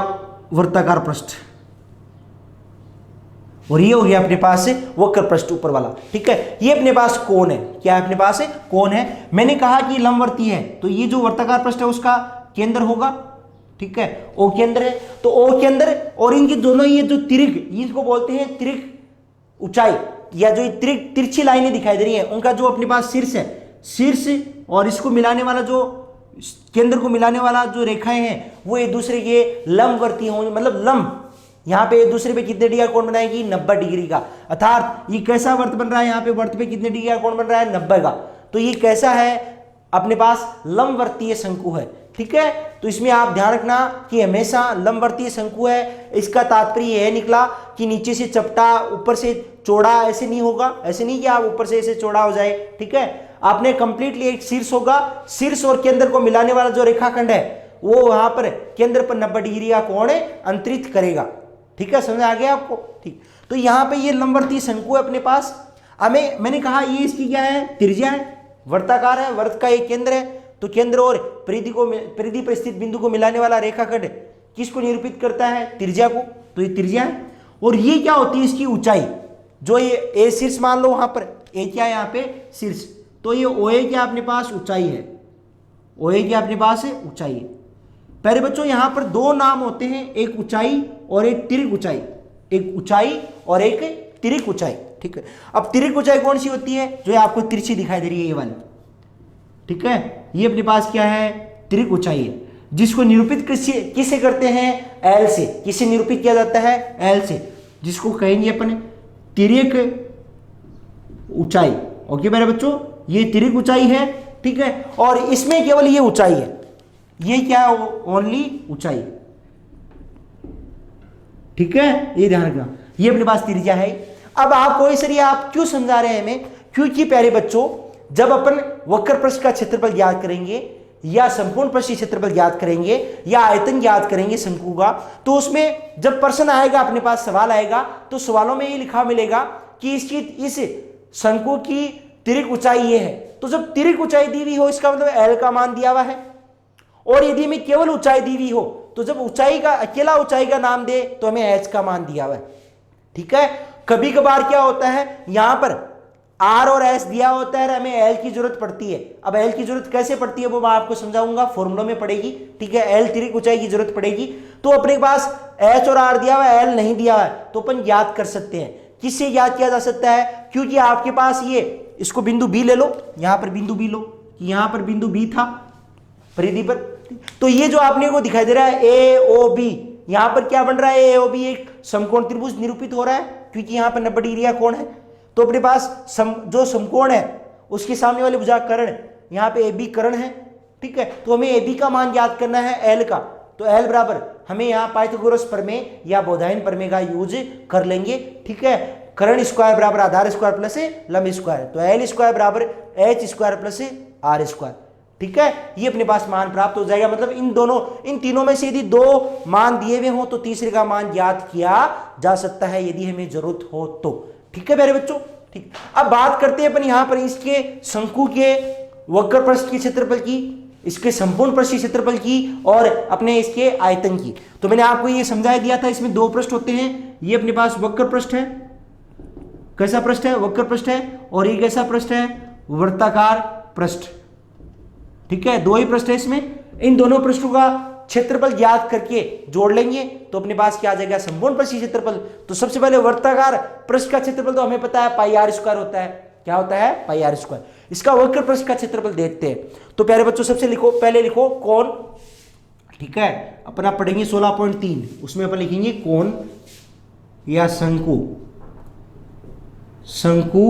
वर्ताकार पृष्ठ और ये हो गया अपने पास वक्र पृष्ठ ऊपर वाला, ठीक है। ये अपने पास कोण है, क्या है अपने पास कोण है। मैंने कहा कि लंबवर्तीय है, तो ये जो वर्ताकार पृष्ठ है उसका केंद्र होगा, ठीक है, ओ केंद्र है, तो ओ केंद्र और इनके दोनों ये जो तिर्यक, इसको बोलते हैं तिर्यक ऊंचाई, या जो तिर्यक तिरछी लाइनें दिखाई दे रही है उनका जो अपने पास शीर्ष है, शीर्ष और इसको मिलाने वाला जो केंद्र को मिलाने वाला जो रेखाएं हैं वो एक दूसरे के लंबवर्तीय होंगे, मतलब लंब, यहाँ पे एक दूसरे पे कितने डिग्री का कोण बनाएगी, 90 डिग्री का। अर्थात ये कैसा वर्त बन रहा है, यहाँ पे वर्त पे कितने डिग्री का कोण बन रहा है, 90 का। तो ये कैसा है, अपने पास लंबवर्तीय शंकु है, ठीक है। तो इसमें आप ध्यान रखना कि हमेशा लंबवर्तीय शंकु है। इसका तात्पर्य यह निकला कि नीचे से चपटा ऊपर से चौड़ा ऐसे नहीं होगा, ऐसे नहीं कि आप ऊपर से ऐसे चौड़ा हो जाए, ठीक है। आपने कंप्लीटली एक शीर्ष होगा, शीर्ष और केंद्र को मिलाने वाला जो रेखाखंड है वो वहां पर केंद्र पर 90 डिग्री का कोण अंतरित करेगा, ठीक है, समझ आ गया आपको, ठीक। तो यहाँ पे ये लंबवर्तीय शंकु है अपने पास। हमें मैंने कहा ये इसकी क्या है, त्रिज्या है, वर्ताकार है, वर्त का एक केंद्र है, तो केंद्र और परिधि पर स्थित बिंदु को मिलाने वाला रेखाखंड किसको निरूपित करता है, त्रिज्या को, तो ये त्रिज्या है। और ये क्या होती है, इसकी ऊंचाई, जो ये ए शीर्ष मान लो, वहां पर ए क्या है, यहाँ पे शीर्ष, तो ये ओ ए क्या अपने पास ऊंचाई है, ओ ए क्या अपने पास है ऊंचाई है। पहले बच्चों यहाँ पर दो नाम होते हैं, एक ऊंचाई और एक तिर्यक ऊंचाई, एक ऊंचाई और एक तिर्यक ऊंचाई, ठीक है। अब तिर्यक ऊंचाई कौन सी होती है, जो आपको तिरछी दिखाई दे रही है ये वाली, ठीक है, ये अपने पास क्या है, तिर्यक ऊंचाई है, जिसको निरूपित किससे करते हैं, एल से। किससे निरूपित किया जाता है, एल से, जिसको कहेंगे अपन तिर्यक ऊंचाई। ओके मेरे बच्चों, ये तिर्यक ऊंचाई है, ठीक है, और इसमें केवल ये ऊंचाई है, ये क्या है, ओनली ऊंचाई, ठीक है, ये ध्यान रखना, ये अपने पास त्रिज्या है। अब आपको सर ये आप क्यों समझा रहे हैं हमें, क्योंकि प्यारे बच्चों जब अपन वक्र पृष्ठ का क्षेत्रफल ज्ञात करेंगे या संपूर्ण पृष्ठीय क्षेत्रफल ज्ञात करेंगे या आयतन ज्ञात करेंगे शंकु का, तो उसमें जब प्रश्न आएगा, अपने पास सवाल आएगा, तो सवालों में ये लिखा मिलेगा कि इसकी इस शंकु की तिर्यक ऊंचाई ये है। तो जब तिर्यक ऊंचाई दी हुई हो इसका मतलब एल का मान दिया हुआ है, और यदि हमें केवल ऊंचाई दी हुई हो तो जब ऊंचाई का अकेला ऊंचाई का नाम दे तो हमें एच का मान दिया हुआ है, ठीक है। कभी कभार क्या होता है, यहां पर आर और एस दिया होता है, हमें एल की जरूरत पड़ती है। अब एल की जरूरत कैसे पड़ती है वो मैं आपको समझाऊंगा, फॉर्मूलों में पड़ेगी, ठीक है। एल तिर्यक ऊंचाई की जरूरत पड़ेगी, तो अपने पास एच और आर दिया हुआ है, एल नहीं दिया हुआ है, तो अपन ज्ञात कर सकते हैं। किससे ज्ञात किया जा सकता है, क्योंकि आपके पास ये, इसको बिंदु बी ले लो, यहां पर बिंदु बी लो, यहां पर बिंदु बी था परिधि पर, तो ये जो आपने को दिखाई दे रहा है ए ओ बी, यहां पर क्या बन रहा है, ए ओ बी एक समकोण त्रिभुज निरूपित हो रहा है, क्योंकि यहां पर 90 डिग्री का कोण है। तो अपने पास जो समकोण है उसके सामने वाले भुजा कर्ण, यहाँ पे ए बी कर्ण है, ठीक है। तो हमें ए बी का मान ज्ञात करना है एल का, तो एल बराबर हमें यहाँ पाइथागोरस प्रमेय या बोधायन प्रमेय का यूज कर लेंगे, ठीक है। कर्ण स्क्वायर बराबर आधार स्क्वायर प्लस लंब स्क्वायर, तो एल स्क्वायर बराबर h square plus r square, ठीक है। ये अपने पास मान प्राप्त हो जाएगा। मतलब इन तीनों में से यदि दो मान दिए हुए हो तो तीसरे का मान ज्ञात किया जा सकता है यदि हमें जरूरत हो तो, ठीक है मेरे बच्चों, ठीक। अब बात करते हैं अपन यहां पर इसके शंकु के वक्र पृष्ठ के क्षेत्रफल की, इसके संपूर्ण पृष्ठीय क्षेत्रफल की और अपने इसके आयतन की। तो मैंने आपको ये समझा दिया था, इसमें दो पृष्ठ होते हैं, ये अपने पास वक्र पृष्ठ है, कैसा पृष्ठ है, वक्र पृष्ठ है, और ये कैसा पृष्ठ है, वर्ताकार पृष्ठ, ठीक है, दो ही पृष्ठ है इसमें, इन दोनों पृष्ठों का क्षेत्रफल ज्ञात करके जोड़ लेंगे तो अपने पास क्या आ जाएगा, संपूर्ण पृष्ठीय क्षेत्रफल। तो सबसे पहले वर्ताकार पृष्ठ का क्षेत्रफल तो हमें पता है पाई आर स्क्वायर होता है, क्या होता है, पाई आर स्क्वायर। इसका वक्र पृष्ठ का क्षेत्रफल देखते हैं। तो प्यारे बच्चों सबसे लिखो, पहले लिखो कोण, ठीक है, अपना पढ़ेंगे 16.3, उसमें अपन लिखेंगे कोण या शंकु, शंकु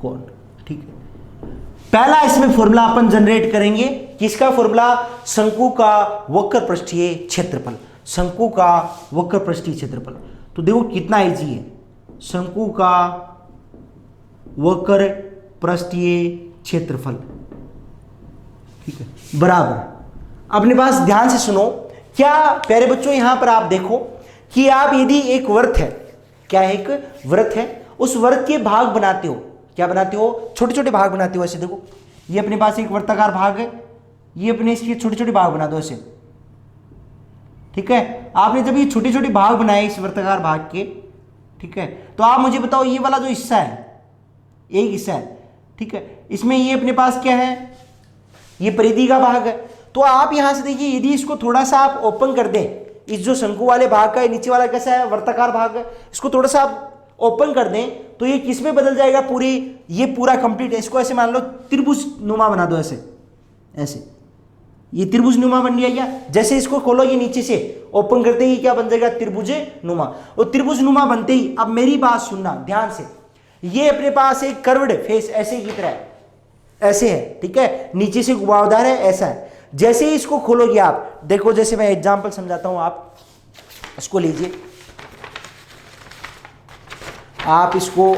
कोण, ठीक है। पहला इसमें फॉर्मूला अपन जनरेट करेंगे, किसका फॉर्मूला, शंकु का वक्र पृष्ठीय क्षेत्रफल, शंकु का वक्र पृष्ठीय क्षेत्रफल। तो देखो कितना इजी है, शंकु का वक्र पृष्ठीय क्षेत्रफल, ठीक है, बराबर। अपने पास ध्यान से सुनो, क्या प्यारे बच्चों यहां पर आप देखो कि आप यदि एक वृत्त है, क्या है, एक वृत्त है, उस वृत्त के भाग बनाते हो, क्या बनाते हो, छोटे छोटे भाग बनाते हो। ऐसे देखो ये अपने पास एक वर्ताकार भाग है, ये अपने इसके छोटे छोटे भाग बना दो ऐसे, ठीक है। आपने जब ये छोटे छोटे भाग बनाए इस वर्ताकार भाग के, ठीक है, तो आप मुझे बताओ ये वाला जो हिस्सा है, एक हिस्सा है, ठीक है, इसमें ये अपने पास क्या है, ये परिधि का भाग है। तो आप यहां से देखिए, यदि इसको थोड़ा सा आप ओपन कर दें, इस जो शंकु वाले भाग का नीचे वाला कैसा है, वर्ताकार भाग है, इसको थोड़ा सा आप ओपन कर दें तो ये किस में बदल जाएगा, पूरी, ये पूरा कंप्लीट है। इसको ऐसे मान लो त्रिभुज नुमा बना दो, ऐसे ऐसे, ये त्रिभुज नुमा बन गया क्या। जैसे इसको खोलोगे नीचे से ओपन करते ही क्या बन जाएगा, त्रिभुज नुमा। और त्रिभुज नुमा बनते ही, अब मेरी बात सुनना ध्यान से, ये अपने पास एक कर्व्ड फेस ऐसे की तरह है, ऐसे है, ठीक है, नीचे से घुमावदार है, ऐसा है। जैसे ही इसको खोलोगे आप देखो, जैसे मैं एग्जांपल समझाता हूं, आप इसको लीजिए, आप इसको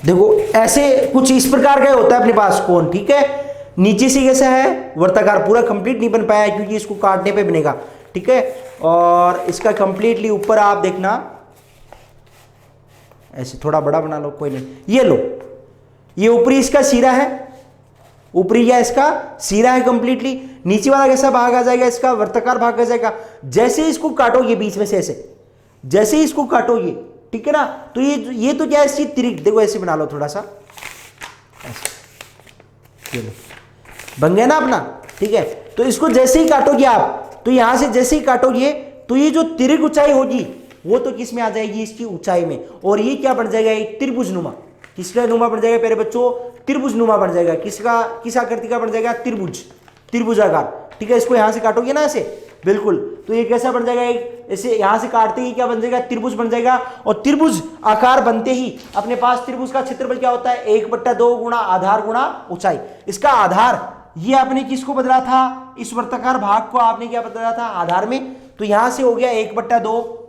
देखो, ऐसे कुछ इस प्रकार का होता है अपने पास कोण, ठीक है। नीचे से कैसा है, वर्ताकार, पूरा कंप्लीट नहीं बन पाया क्योंकि इसको काटने पे बनेगा, ठीक है। और इसका कंप्लीटली ऊपर आप देखना, ऐसे थोड़ा बड़ा बना लो, कोई नहीं, ये लो, ये ऊपरी इसका सिरा है, ऊपरी या इसका सिरा है कंप्लीटली। नीचे वाला कैसा भाग आ जाएगा, इसका वर्ताकार भाग आ जाएगा। जैसे इसको काटोगे बीच में से ऐसे, जैसे ही इसको काटोगे, ठीक है ना, तो ये तो क्या है, इसकी त्रिक देखो, ऐसे बना लो थोड़ा सा, ऐसे, ये लो, बन गया ना अपना, ठीक है। तो इसको जैसे ही काटोगे आप, तो यहां से जैसे ही काटोगे तो ये जो तिरक ऊंचाई होगी वो तो किस में आ जाएगी, इसकी ऊंचाई में। और ये क्या बन जाएगा, एक त्रिभुज नुमा, किसका नुमा बन जाएगा प्यारे बच्चों, त्रिभुज नुमा बन जाएगा। किसका, किस आकृति का बन जाएगा, त्रिभुज, त्रिभुजाकार, ठीक है। इसको यहां से काटोगे ना ऐसे, बिल्कुल, तो ये कैसा बन जाएगा, एक ऐसे यहां से काटते ही क्या बन जाएगा, त्रिभुज बन जाएगा। और त्रिभुज आकार बनते ही अपने पास त्रिभुज का क्षेत्रफल क्या होता है, 1/2 गुणा आधार गुणा ऊंचाई। इसका आधार, ये आपने किसको बदला था, इस वर्ताकार भाग को आपने क्या बदला था, आधार में। तो यहां से हो गया 1/2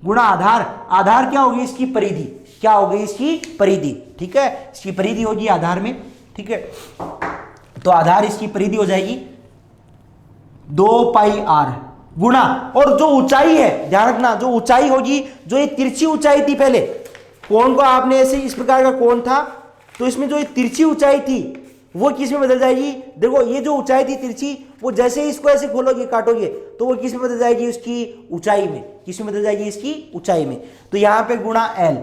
गुणा आधार, आधार क्या होगी, इसकी परिधि, क्या होगी, इसकी परिधि, ठीक है, इसकी परिधि होगी आधार में, ठीक है। तो आधार इसकी परिधि हो जाएगी 2 पाई आर गुणा, और जो ऊंचाई है ध्यान रखना, जो ऊंचाई होगी, जो ये तिरछी ऊंचाई थी, पहले कोण को आपने ऐसे इस प्रकार का कोण था, तो इसमें जो ये तिरछी ऊंचाई थी वो किस में बदल जाएगी, देखो ये जो ऊंचाई थी तिरछी, वो जैसे ही इसको ऐसे खोलोगे काटोगे तो वो किस में बदल जाएगी, उसकी ऊंचाई में, किस में बदल जाएगी, इसकी ऊंचाई में। तो यहां पे गुणा एल,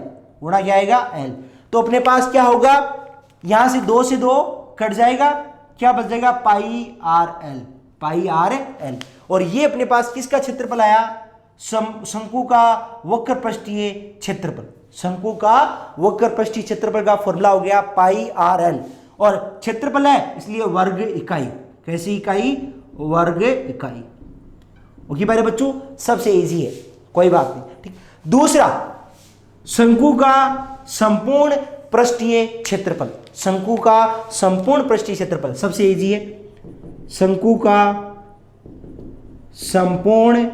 गुणा क्या आएगा, एल। तो अपने पास क्या होगा, यहां से 2 से 2 कट जाएगा, क्या बच जाएगा, पाई आर एल, पाई आर एल। और ये अपने पास किसका क्षेत्रफल आया, शंकु का वक्र पृष्ठीय क्षेत्रफल, शंकु का वक्र पृष्ठीय क्षेत्रफल का फॉर्मूला हो गया पाई आर एल। और क्षेत्रफल है इसलिए वर्ग इकाई, कैसी इकाई, वर्ग इकाई। ओके प्यारे बच्चों, सबसे इजी है, कोई बात नहीं, ठीक। दूसरा, शंकु का संपूर्ण पृष्ठीय क्षेत्रफल, शंकु का संपूर्ण पृष्ठीय क्षेत्रफल सबसे इजी है। शंकु का संपूर्ण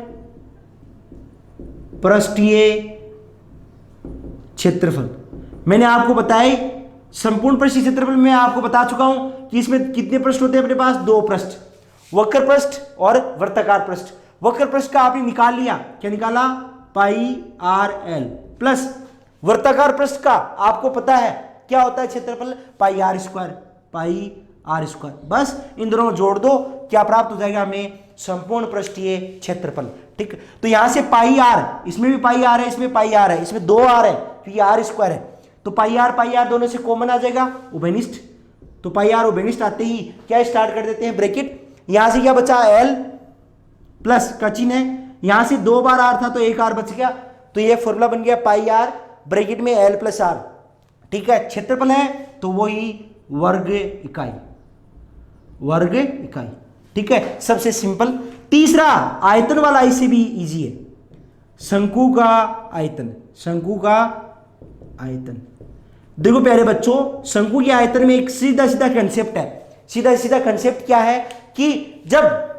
पृष्ठीय क्षेत्रफल, मैंने आपको बताया संपूर्ण पृष्ठीय क्षेत्रफल में आपको बता चुका हूं कि इसमें कितने पृष्ठ होते हैं अपने पास, 2 पृष्ठ, वक्र पृष्ठ और वर्ताकार पृष्ठ। वक्र पृष्ठ का आपने निकाल लिया, क्या निकाला, पाई आर एल, प्लस वर्ताकार पृष्ठ का आपको पता है क्या होता है क्षेत्रफल, pi r square, pi r square. बस इन दोनों को जोड़ दो, क्या प्राप्त हो जाएगा हमें? संपूर्ण पृष्ठीय क्षेत्रफल। ठीक, तो यहां से पाई आर, इसमें भी पाई आर है, इसमें पाई आर है, इसमें 2 आर है क्योंकि आर स्क्वायर है, तो पाई आर दोनों से कॉमन आ जाएगा, उभयनिष्ठ। तो पाई आर उभयनिष्ठ आते ही क्या स्टार्ट कर देते हैं? ब्रैकेट। यहां से क्या बचा? एल प्लस का चिन्ह है, यहां से 2 बार आर था तो 1 आर बच गया, तो ये फॉर्मूला बन गया पाई आर ब्रैकेट में एल प्लस आर। ठीक है, क्षेत्रफल है तो वही वर्ग इकाई, वर्ग इकाई। ठीक है, सबसे सिंपल। तीसरा आयतन वाला इससे भी इजी है, शंकु का आयतन। शंकु का आयतन, देखो प्यारे बच्चों, शंकु के आयतन में एक सीधा सीधा कंसेप्ट है। सीधा सीधा कंसेप्ट क्या है कि जब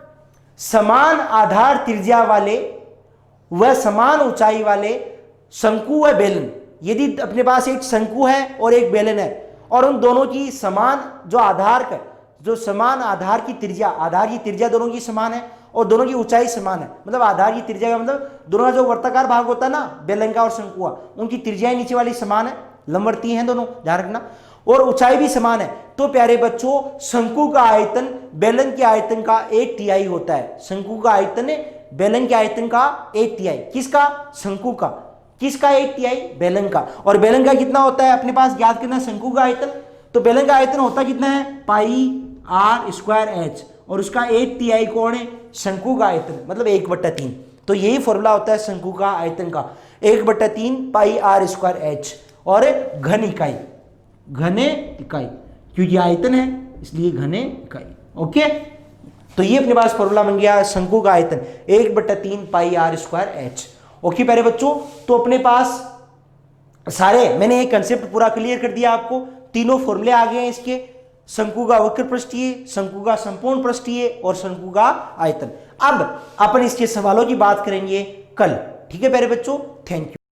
समान आधार त्रिज्या वाले व समान ऊंचाई वाले शंकु व बेलन, यदि अपने पास एक शंकु है और एक बेलन है और उन दोनों की समान जो आधार का, जो समान आधार की त्रिज्या, आधार की त्रिज्या दोनों की समान है और दोनों की ऊंचाई समान है, मतलब आधार की त्रिज्या का मतलब दोनों का जो वर्ताकार भाग होता है ना बेलन का और शंकु का, उनकी त्रिज्याएं नीचे वाली समान है, लंबवर्ती हैं दोनों, ध्यान रखना, और ऊंचाई भी समान है। तो प्यारे बच्चों, शंकु का आयतन बेलन के आयतन का 1 तिहाई होता है। शंकु का आयतन बेलन के आयतन का 1 तिहाई। किसका? शंकु का। किसका 1 तिहाई? बेलन का। और बेलन का कितना होता है अपने पास? ज्ञात करना शंकु का आयतन। तो बेलन का आयतन होता कितना है? पाई आर स्क्वायर एच, और उसका 1 तिहाई कौन है? शंकु का आयतन, मतलब 1/3। तो यही फॉर्मूला होता है शंकु का आयतन का, 1/3 पाई आर स्क्वायर एच। और घन इकाई, घने इकाई, क्योंकि आयतन है इसलिए घने इकाई। ओके, तो ये अपने पास फॉर्मूला बन गया शंकु का आयतन 1/3 पाई आर स्क्वायर एच। ओके प्यारे बच्चों, तो अपने पास सारे, मैंने एक कंसेप्ट पूरा क्लियर कर दिया आपको, तीनों फॉर्मूले आ गए हैं इसके, शंकु का वक्र पृष्ठीय, शंकु का संपूर्ण पृष्ठीय और शंकु का आयतन। अब अपन इसके सवालों की बात करेंगे कल। ठीक है प्यारे बच्चों, थैंक यू।